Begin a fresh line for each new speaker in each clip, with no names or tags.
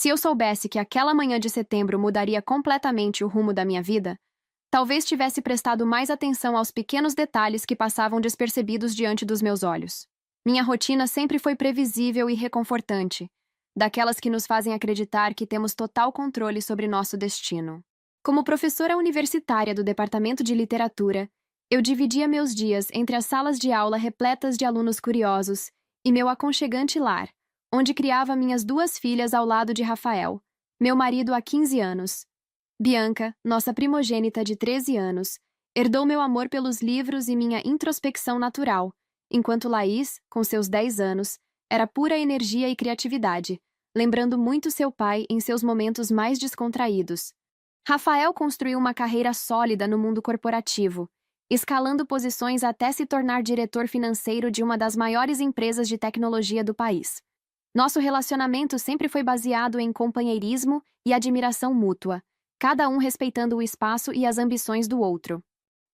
Se eu soubesse que aquela manhã de setembro mudaria completamente o rumo da minha vida, talvez tivesse prestado mais atenção aos pequenos detalhes que passavam despercebidos diante dos meus olhos. Minha rotina sempre foi previsível e reconfortante, daquelas que nos fazem acreditar que temos total controle sobre nosso destino. Como professora universitária do Departamento de Literatura, eu dividia meus dias entre as salas de aula repletas de alunos curiosos e meu aconchegante lar, onde criava minhas duas filhas ao lado de Rafael, meu marido há 15 anos. Bianca, nossa primogênita de 13 anos, herdou meu amor pelos livros e minha introspecção natural, enquanto Laís, com seus 10 anos, era pura energia e criatividade, lembrando muito seu pai em seus momentos mais descontraídos. Rafael construiu uma carreira sólida no mundo corporativo, escalando posições até se tornar diretor financeiro de uma das maiores empresas de tecnologia do país. Nosso relacionamento sempre foi baseado em companheirismo e admiração mútua, cada um respeitando o espaço e as ambições do outro.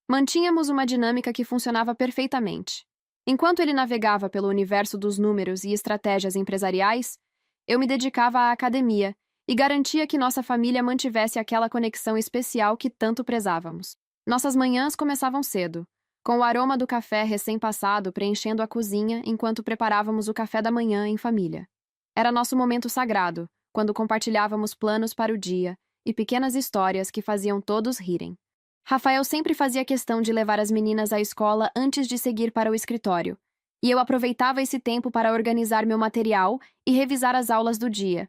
Mantínhamos uma dinâmica que funcionava perfeitamente. Enquanto ele navegava pelo universo dos números e estratégias empresariais, eu me dedicava à academia e garantia que nossa família mantivesse aquela conexão especial que tanto prezávamos. Nossas manhãs começavam cedo, com o aroma do café recém-passado preenchendo a cozinha enquanto preparávamos o café da manhã em família. Era nosso momento sagrado, quando compartilhávamos planos para o dia e pequenas histórias que faziam todos rirem. Rafael sempre fazia questão de levar as meninas à escola antes de seguir para o escritório, e eu aproveitava esse tempo para organizar meu material e revisar as aulas do dia.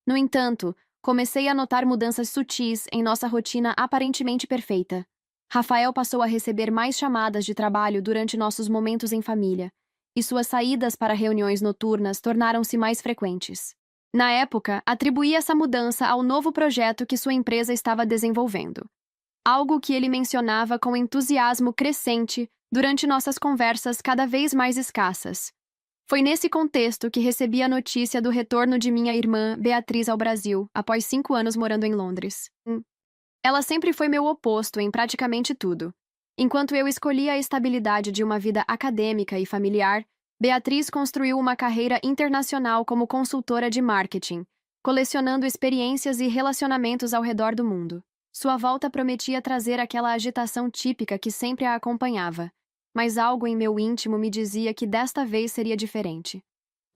No entanto, comecei a notar mudanças sutis em nossa rotina aparentemente perfeita. Rafael passou a receber mais chamadas de trabalho durante nossos momentos em família, e suas saídas para reuniões noturnas tornaram-se mais frequentes. Na época, atribuí essa mudança ao novo projeto que sua empresa estava desenvolvendo, algo que ele mencionava com entusiasmo crescente durante nossas conversas cada vez mais escassas. Foi nesse contexto que recebi a notícia do retorno de minha irmã, Beatriz, ao Brasil, após 5 anos morando em Londres. Ela sempre foi meu oposto em praticamente tudo. Enquanto eu escolhia a estabilidade de uma vida acadêmica e familiar, Beatriz construiu uma carreira internacional como consultora de marketing, colecionando experiências e relacionamentos ao redor do mundo. Sua volta prometia trazer aquela agitação típica que sempre a acompanhava, mas algo em meu íntimo me dizia que desta vez seria diferente.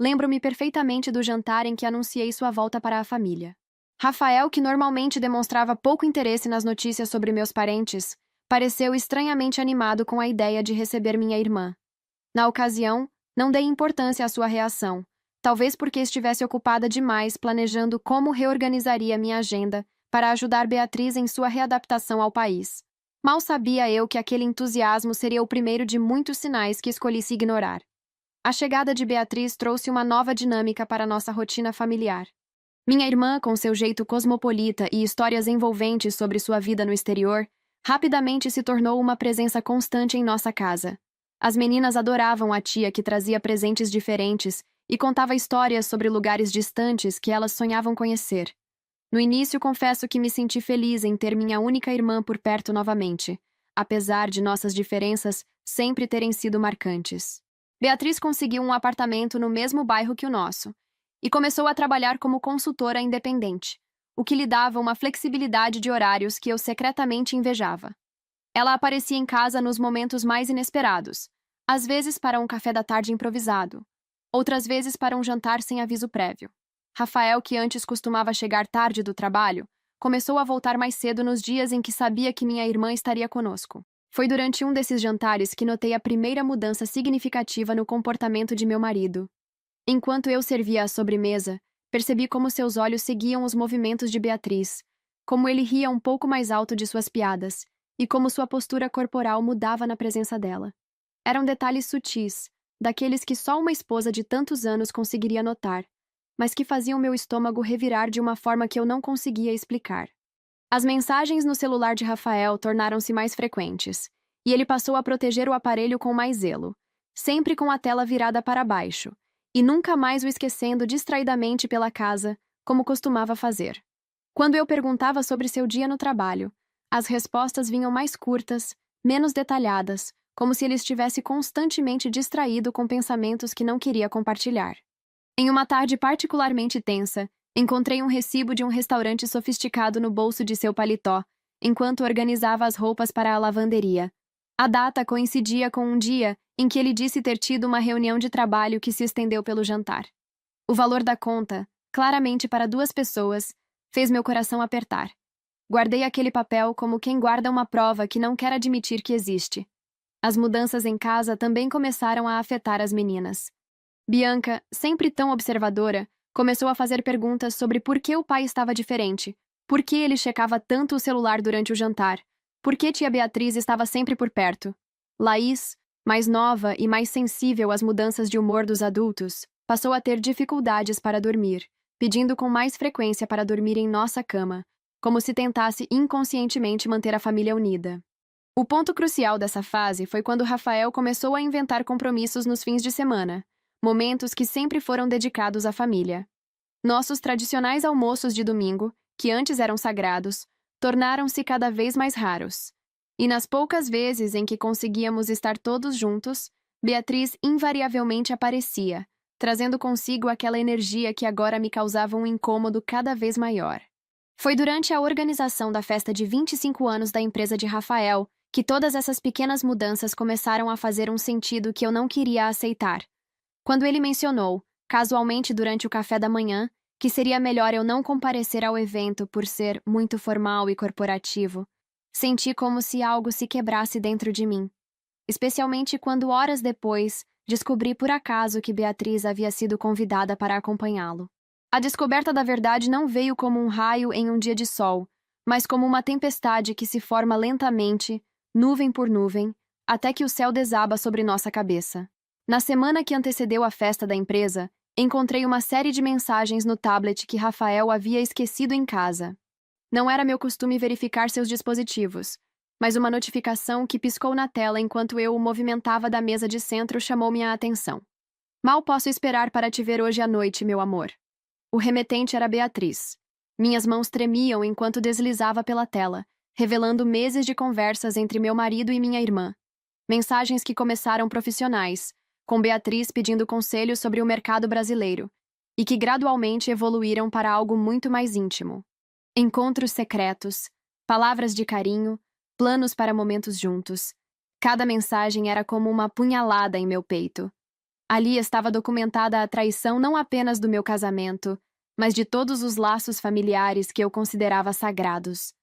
Lembro-me perfeitamente do jantar em que anunciei sua volta para a família. Rafael, que normalmente demonstrava pouco interesse nas notícias sobre meus parentes, pareceu estranhamente animado com a ideia de receber minha irmã. Na ocasião, não dei importância à sua reação, talvez porque estivesse ocupada demais planejando como reorganizaria minha agenda para ajudar Beatriz em sua readaptação ao país. Mal sabia eu que aquele entusiasmo seria o primeiro de muitos sinais que escolhi-se ignorar. A chegada de Beatriz trouxe uma nova dinâmica para nossa rotina familiar. Minha irmã, com seu jeito cosmopolita e histórias envolventes sobre sua vida no exterior, rapidamente se tornou uma presença constante em nossa casa. As meninas adoravam a tia que trazia presentes diferentes e contava histórias sobre lugares distantes que elas sonhavam conhecer. No início, confesso que me senti feliz em ter minha única irmã por perto novamente, apesar de nossas diferenças sempre terem sido marcantes. Beatriz conseguiu um apartamento no mesmo bairro que o nosso e começou a trabalhar como consultora independente, o que lhe dava uma flexibilidade de horários que eu secretamente invejava. Ela aparecia em casa nos momentos mais inesperados, às vezes para um café da tarde improvisado, outras vezes para um jantar sem aviso prévio. Rafael, que antes costumava chegar tarde do trabalho, começou a voltar mais cedo nos dias em que sabia que minha irmã estaria conosco. Foi durante um desses jantares que notei a primeira mudança significativa no comportamento de meu marido. Enquanto eu servia a sobremesa, percebi como seus olhos seguiam os movimentos de Beatriz, como ele ria um pouco mais alto de suas piadas, e como sua postura corporal mudava na presença dela. Eram detalhes sutis, daqueles que só uma esposa de tantos anos conseguiria notar, mas que faziam meu estômago revirar de uma forma que eu não conseguia explicar. As mensagens no celular de Rafael tornaram-se mais frequentes, e ele passou a proteger o aparelho com mais zelo, sempre com a tela virada para baixo, e nunca mais o esquecendo distraidamente pela casa, como costumava fazer. Quando eu perguntava sobre seu dia no trabalho, as respostas vinham mais curtas, menos detalhadas, como se ele estivesse constantemente distraído com pensamentos que não queria compartilhar. Em uma tarde particularmente tensa, Encontrei um recibo de um restaurante sofisticado no bolso de seu paletó, enquanto organizava as roupas para a lavanderia. A data coincidia com um dia em que ele disse ter tido uma reunião de trabalho que se estendeu pelo jantar. O valor da conta, claramente para 2 pessoas, fez meu coração apertar. Guardei aquele papel como quem guarda uma prova que não quer admitir que existe. As mudanças em casa também começaram a afetar as meninas. Bianca, sempre tão observadora, começou a fazer perguntas sobre por que o pai estava diferente, por que ele checava tanto o celular durante o jantar, por que tia Beatriz estava sempre por perto. Laís, mais nova e mais sensível às mudanças de humor dos adultos, passou a ter dificuldades para dormir, pedindo com mais frequência para dormir em nossa cama, como se tentasse inconscientemente manter a família unida. O ponto crucial dessa fase foi quando Rafael começou a inventar compromissos nos fins de semana, momentos que sempre foram dedicados à família. Nossos tradicionais almoços de domingo, que antes eram sagrados, tornaram-se cada vez mais raros. E nas poucas vezes em que conseguíamos estar todos juntos, Beatriz invariavelmente aparecia, trazendo consigo aquela energia que agora me causava um incômodo cada vez maior. Foi durante a organização da festa de 25 anos da empresa de Rafael que todas essas pequenas mudanças começaram a fazer um sentido que eu não queria aceitar. Quando ele mencionou, casualmente durante o café da manhã, que seria melhor eu não comparecer ao evento por ser muito formal e corporativo, senti como se algo se quebrasse dentro de mim. Especialmente quando, horas depois, descobri por acaso que Beatriz havia sido convidada para acompanhá-lo. A descoberta da verdade não veio como um raio em um dia de sol, mas como uma tempestade que se forma lentamente, nuvem por nuvem, até que o céu desaba sobre nossa cabeça. Na semana que antecedeu a festa da empresa, encontrei uma série de mensagens no tablet que Rafael havia esquecido em casa. Não era meu costume verificar seus dispositivos, mas uma notificação que piscou na tela enquanto eu o movimentava da mesa de centro chamou minha atenção. Mal posso esperar para te ver hoje à noite, meu amor. O remetente era Beatriz. Minhas mãos tremiam enquanto deslizava pela tela, revelando meses de conversas entre meu marido e minha irmã. Mensagens que começaram profissionais, com Beatriz pedindo conselhos sobre o mercado brasileiro, e que gradualmente evoluíram para algo muito mais íntimo. Encontros secretos, palavras de carinho, planos para momentos juntos. Cada mensagem era como uma punhalada em meu peito. Ali estava documentada a traição não apenas do meu casamento, mas de todos os laços familiares que eu considerava sagrados.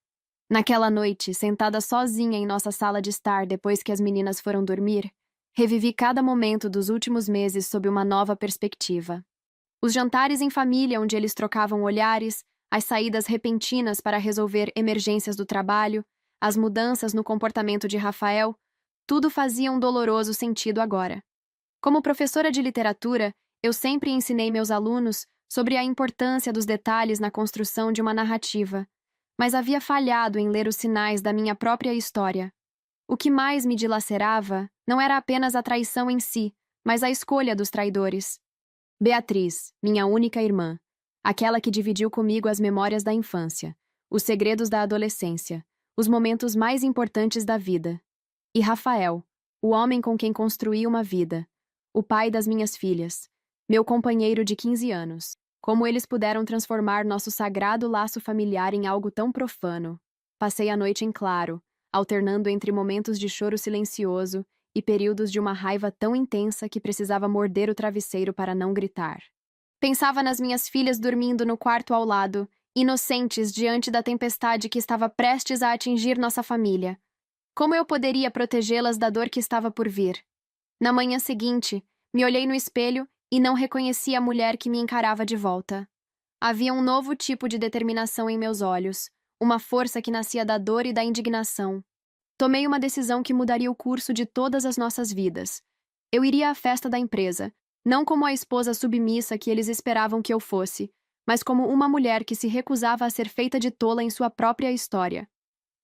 Naquela noite, sentada sozinha em nossa sala de estar depois que as meninas foram dormir, revivi cada momento dos últimos meses sob uma nova perspectiva. Os jantares em família onde eles trocavam olhares, as saídas repentinas para resolver emergências do trabalho, as mudanças no comportamento de Rafael, tudo fazia um doloroso sentido agora. Como professora de literatura, eu sempre ensinei meus alunos sobre a importância dos detalhes na construção de uma narrativa, mas havia falhado em ler os sinais da minha própria história. O que mais me dilacerava não era apenas a traição em si, mas a escolha dos traidores. Beatriz, minha única irmã, aquela que dividiu comigo as memórias da infância, os segredos da adolescência, os momentos mais importantes da vida. E Rafael, o homem com quem construí uma vida, o pai das minhas filhas, meu companheiro de 15 anos. Como eles puderam transformar nosso sagrado laço familiar em algo tão profano? Passei a noite em claro, alternando entre momentos de choro silencioso e períodos de uma raiva tão intensa que precisava morder o travesseiro para não gritar. Pensava nas minhas filhas dormindo no quarto ao lado, inocentes diante da tempestade que estava prestes a atingir nossa família. Como eu poderia protegê-las da dor que estava por vir? Na manhã seguinte, me olhei no espelho e não reconheci a mulher que me encarava de volta. Havia um novo tipo de determinação em meus olhos, uma força que nascia da dor e da indignação. Tomei uma decisão que mudaria o curso de todas as nossas vidas. Eu iria à festa da empresa, não como a esposa submissa que eles esperavam que eu fosse, mas como uma mulher que se recusava a ser feita de tola em sua própria história.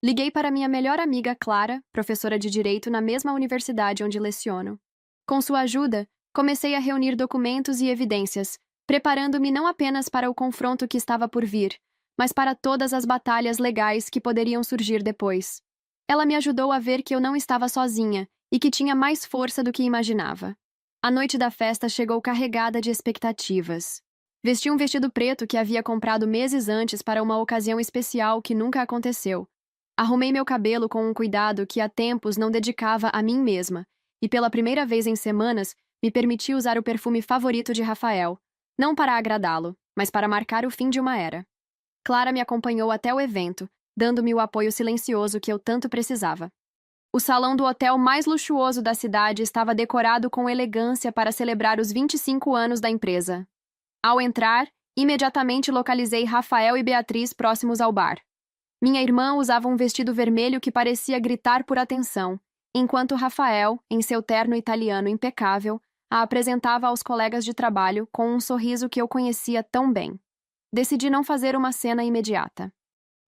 Liguei para minha melhor amiga Clara, professora de Direito na mesma universidade onde leciono. Com sua ajuda, comecei a reunir documentos e evidências, preparando-me não apenas para o confronto que estava por vir, mas para todas as batalhas legais que poderiam surgir depois. Ela me ajudou a ver que eu não estava sozinha e que tinha mais força do que imaginava. A noite da festa chegou carregada de expectativas. Vesti um vestido preto que havia comprado meses antes para uma ocasião especial que nunca aconteceu. Arrumei meu cabelo com um cuidado que há tempos não dedicava a mim mesma, e pela primeira vez em semanas me permiti usar o perfume favorito de Rafael, não para agradá-lo, mas para marcar o fim de uma era. Clara me acompanhou até o evento, dando-me o apoio silencioso que eu tanto precisava. O salão do hotel mais luxuoso da cidade estava decorado com elegância para celebrar os 25 anos da empresa. Ao entrar, imediatamente localizei Rafael e Beatriz próximos ao bar. Minha irmã usava um vestido vermelho que parecia gritar por atenção, enquanto Rafael, em seu terno italiano impecável, a apresentava aos colegas de trabalho com um sorriso que eu conhecia tão bem. Decidi não fazer uma cena imediata.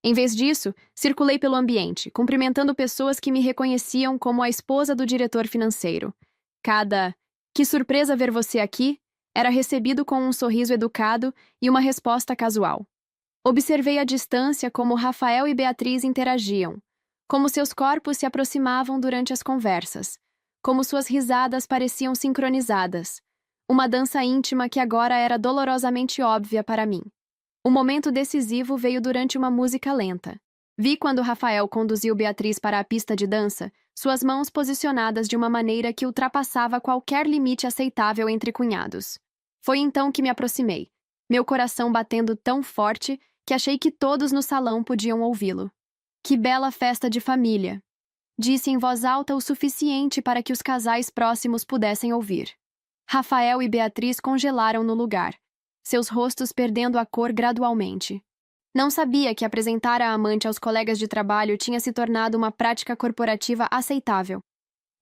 Em vez disso, circulei pelo ambiente, cumprimentando pessoas que me reconheciam como a esposa do diretor financeiro. Cada "que surpresa ver você aqui" era recebido com um sorriso educado e uma resposta casual. Observei à distância como Rafael e Beatriz interagiam, como seus corpos se aproximavam durante as conversas, como suas risadas pareciam sincronizadas. Uma dança íntima que agora era dolorosamente óbvia para mim. O momento decisivo veio durante uma música lenta. Vi quando Rafael conduziu Beatriz para a pista de dança, suas mãos posicionadas de uma maneira que ultrapassava qualquer limite aceitável entre cunhados. Foi então que me aproximei, meu coração batendo tão forte que achei que todos no salão podiam ouvi-lo. Que bela festa de família! Disse em voz alta o suficiente para que os casais próximos pudessem ouvir. Rafael e Beatriz congelaram no lugar, seus rostos perdendo a cor gradualmente. Não sabia que apresentar a amante aos colegas de trabalho tinha se tornado uma prática corporativa aceitável.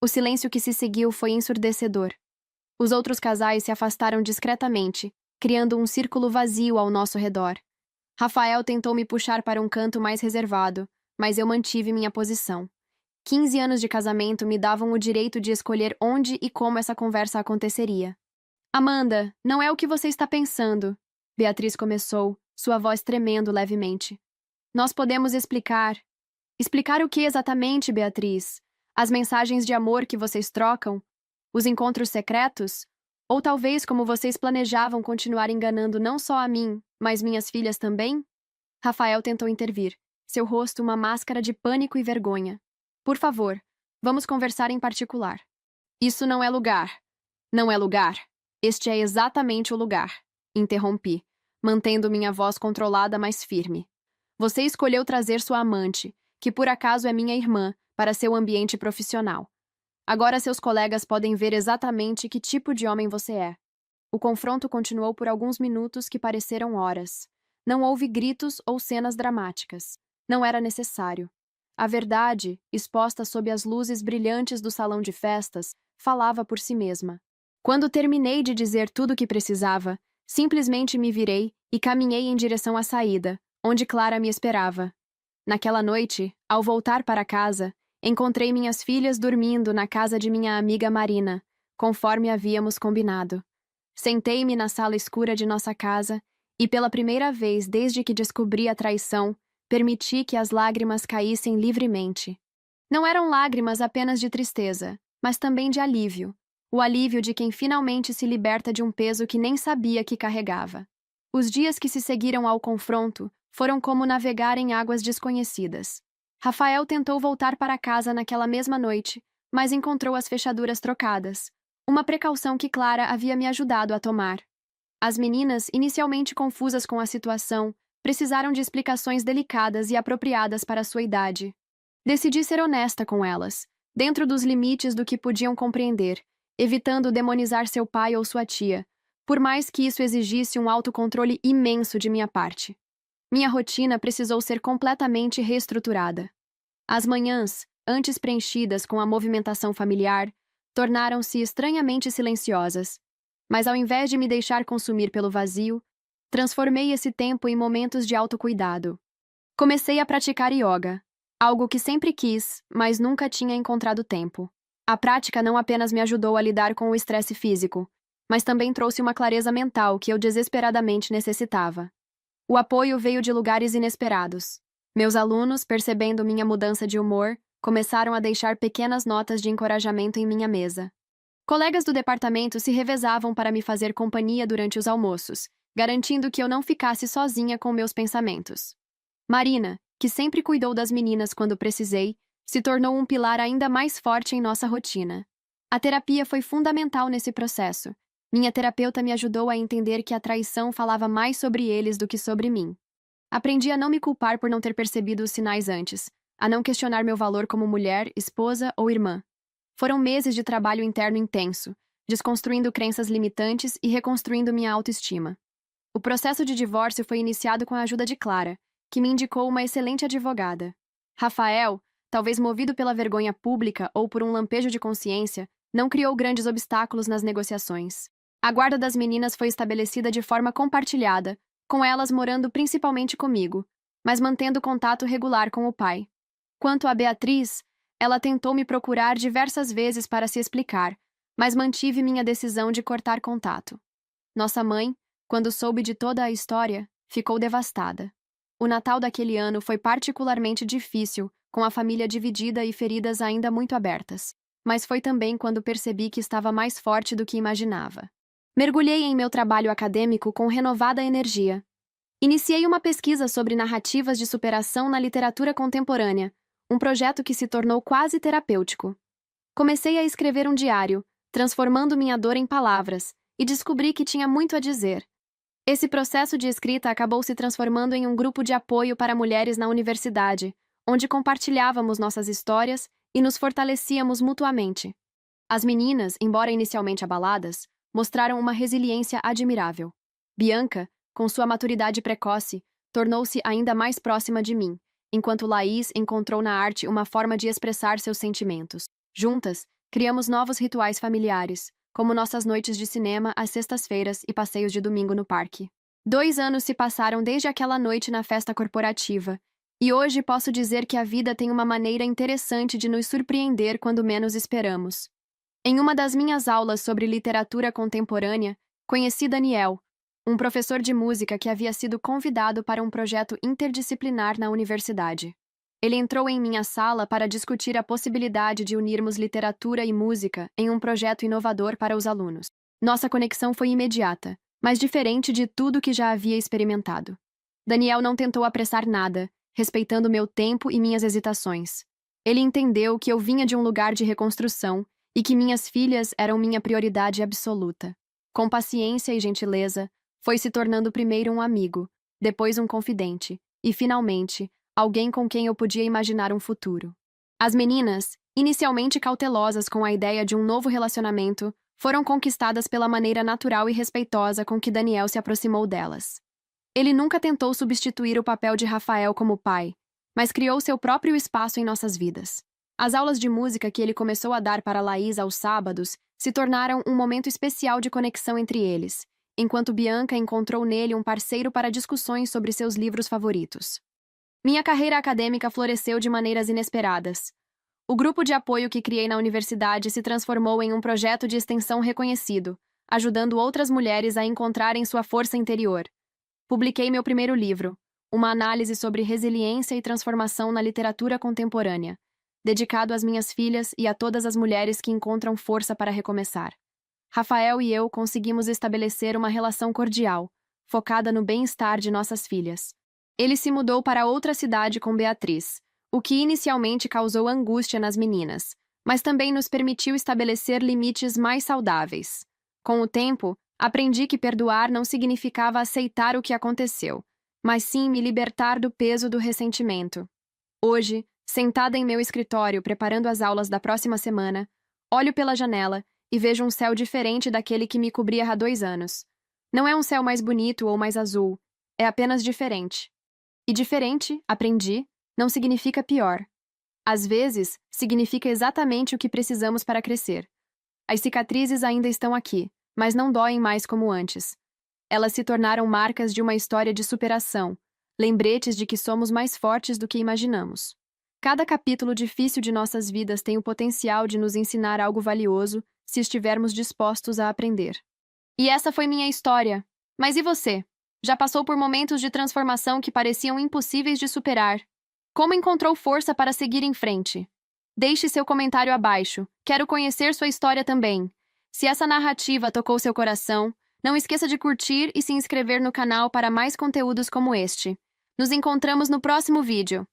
O silêncio que se seguiu foi ensurdecedor. Os outros casais se afastaram discretamente, criando um círculo vazio ao nosso redor. Rafael tentou me puxar para um canto mais reservado, mas eu mantive minha posição. 15 anos de casamento me davam o direito de escolher onde e como essa conversa aconteceria. Amanda, não é o que você está pensando, Beatriz começou, sua voz tremendo levemente. Nós podemos explicar. Explicar o que exatamente, Beatriz? As mensagens de amor que vocês trocam? Os encontros secretos? Ou talvez como vocês planejavam continuar enganando não só a mim, mas minhas filhas também? Rafael tentou intervir, seu rosto uma máscara de pânico e vergonha. Por favor, vamos conversar em particular. Isso não é lugar. Não é lugar. Este é exatamente o lugar, interrompi, mantendo minha voz controlada mais firme. Você escolheu trazer sua amante, que por acaso é minha irmã, para seu ambiente profissional. Agora seus colegas podem ver exatamente que tipo de homem você é. O confronto continuou por alguns minutos que pareceram horas. Não houve gritos ou cenas dramáticas. Não era necessário. A verdade, exposta sob as luzes brilhantes do salão de festas, falava por si mesma. Quando terminei de dizer tudo o que precisava, simplesmente me virei e caminhei em direção à saída, onde Clara me esperava. Naquela noite, ao voltar para casa, encontrei minhas filhas dormindo na casa de minha amiga Marina, conforme havíamos combinado. Sentei-me na sala escura de nossa casa e, pela primeira vez desde que descobri a traição, permiti que as lágrimas caíssem livremente. Não eram lágrimas apenas de tristeza, mas também de alívio. O alívio de quem finalmente se liberta de um peso que nem sabia que carregava. Os dias que se seguiram ao confronto foram como navegar em águas desconhecidas. Rafael tentou voltar para casa naquela mesma noite, mas encontrou as fechaduras trocadas, uma precaução que Clara havia me ajudado a tomar. As meninas, inicialmente confusas com a situação, precisaram de explicações delicadas e apropriadas para sua idade. Decidi ser honesta com elas, dentro dos limites do que podiam compreender, evitando demonizar seu pai ou sua tia, por mais que isso exigisse um autocontrole imenso de minha parte. Minha rotina precisou ser completamente reestruturada. As manhãs, antes preenchidas com a movimentação familiar, tornaram-se estranhamente silenciosas, mas ao invés de me deixar consumir pelo vazio, transformei esse tempo em momentos de autocuidado. Comecei a praticar yoga, algo que sempre quis, mas nunca tinha encontrado tempo. A prática não apenas me ajudou a lidar com o estresse físico, mas também trouxe uma clareza mental que eu desesperadamente necessitava. O apoio veio de lugares inesperados. Meus alunos, percebendo minha mudança de humor, começaram a deixar pequenas notas de encorajamento em minha mesa. Colegas do departamento se revezavam para me fazer companhia durante os almoços, garantindo que eu não ficasse sozinha com meus pensamentos. Marina, que sempre cuidou das meninas quando precisei, se tornou um pilar ainda mais forte em nossa rotina. A terapia foi fundamental nesse processo. Minha terapeuta me ajudou a entender que a traição falava mais sobre eles do que sobre mim. Aprendi a não me culpar por não ter percebido os sinais antes, a não questionar meu valor como mulher, esposa ou irmã. Foram meses de trabalho interno intenso, desconstruindo crenças limitantes e reconstruindo minha autoestima. O processo de divórcio foi iniciado com a ajuda de Clara, que me indicou uma excelente advogada. Rafael, talvez movido pela vergonha pública ou por um lampejo de consciência, não criou grandes obstáculos nas negociações. A guarda das meninas foi estabelecida de forma compartilhada, com elas morando principalmente comigo, mas mantendo contato regular com o pai. Quanto a Beatriz, ela tentou me procurar diversas vezes para se explicar, mas mantive minha decisão de cortar contato. Nossa mãe, quando soube de toda a história, ficou devastada. O Natal daquele ano foi particularmente difícil, com a família dividida e feridas ainda muito abertas. Mas foi também quando percebi que estava mais forte do que imaginava. Mergulhei em meu trabalho acadêmico com renovada energia. Iniciei uma pesquisa sobre narrativas de superação na literatura contemporânea, um projeto que se tornou quase terapêutico. Comecei a escrever um diário, transformando minha dor em palavras, e descobri que tinha muito a dizer. Esse processo de escrita acabou se transformando em um grupo de apoio para mulheres na universidade, onde compartilhávamos nossas histórias e nos fortalecíamos mutuamente. As meninas, embora inicialmente abaladas, mostraram uma resiliência admirável. Bianca, com sua maturidade precoce, tornou-se ainda mais próxima de mim, enquanto Laís encontrou na arte uma forma de expressar seus sentimentos. Juntas, criamos novos rituais familiares, como nossas noites de cinema às sextas-feiras e passeios de domingo no parque. 2 anos se passaram desde aquela noite na festa corporativa, e hoje posso dizer que a vida tem uma maneira interessante de nos surpreender quando menos esperamos. Em uma das minhas aulas sobre literatura contemporânea, conheci Daniel, um professor de música que havia sido convidado para um projeto interdisciplinar na universidade. Ele entrou em minha sala para discutir a possibilidade de unirmos literatura e música em um projeto inovador para os alunos. Nossa conexão foi imediata, mas diferente de tudo que já havia experimentado. Daniel não tentou apressar nada, respeitando meu tempo e minhas hesitações. Ele entendeu que eu vinha de um lugar de reconstrução e que minhas filhas eram minha prioridade absoluta. Com paciência e gentileza, foi se tornando primeiro um amigo, depois um confidente, e, finalmente, alguém com quem eu podia imaginar um futuro. As meninas, inicialmente cautelosas com a ideia de um novo relacionamento, foram conquistadas pela maneira natural e respeitosa com que Daniel se aproximou delas. Ele nunca tentou substituir o papel de Rafael como pai, mas criou seu próprio espaço em nossas vidas. As aulas de música que ele começou a dar para Laís aos sábados se tornaram um momento especial de conexão entre eles, enquanto Bianca encontrou nele um parceiro para discussões sobre seus livros favoritos. Minha carreira acadêmica floresceu de maneiras inesperadas. O grupo de apoio que criei na universidade se transformou em um projeto de extensão reconhecido, ajudando outras mulheres a encontrarem sua força interior. Publiquei meu primeiro livro, uma análise sobre resiliência e transformação na literatura contemporânea, dedicado às minhas filhas e a todas as mulheres que encontram força para recomeçar. Rafael e eu conseguimos estabelecer uma relação cordial, focada no bem-estar de nossas filhas. Ele se mudou para outra cidade com Beatriz, o que inicialmente causou angústia nas meninas, mas também nos permitiu estabelecer limites mais saudáveis. Com o tempo, aprendi que perdoar não significava aceitar o que aconteceu, mas sim me libertar do peso do ressentimento. Hoje, sentada em meu escritório preparando as aulas da próxima semana, olho pela janela e vejo um céu diferente daquele que me cobria há 2 anos. Não é um céu mais bonito ou mais azul, é apenas diferente. E diferente, aprendi, não significa pior. Às vezes, significa exatamente o que precisamos para crescer. As cicatrizes ainda estão aqui, mas não doem mais como antes. Elas se tornaram marcas de uma história de superação, lembretes de que somos mais fortes do que imaginamos. Cada capítulo difícil de nossas vidas tem o potencial de nos ensinar algo valioso se estivermos dispostos a aprender. E essa foi minha história. Mas e você? Já passou por momentos de transformação que pareciam impossíveis de superar? Como encontrou força para seguir em frente? Deixe seu comentário abaixo. Quero conhecer sua história também. Se essa narrativa tocou seu coração, Não esqueça de curtir e se inscrever no canal para mais conteúdos como este. Nos encontramos no próximo vídeo.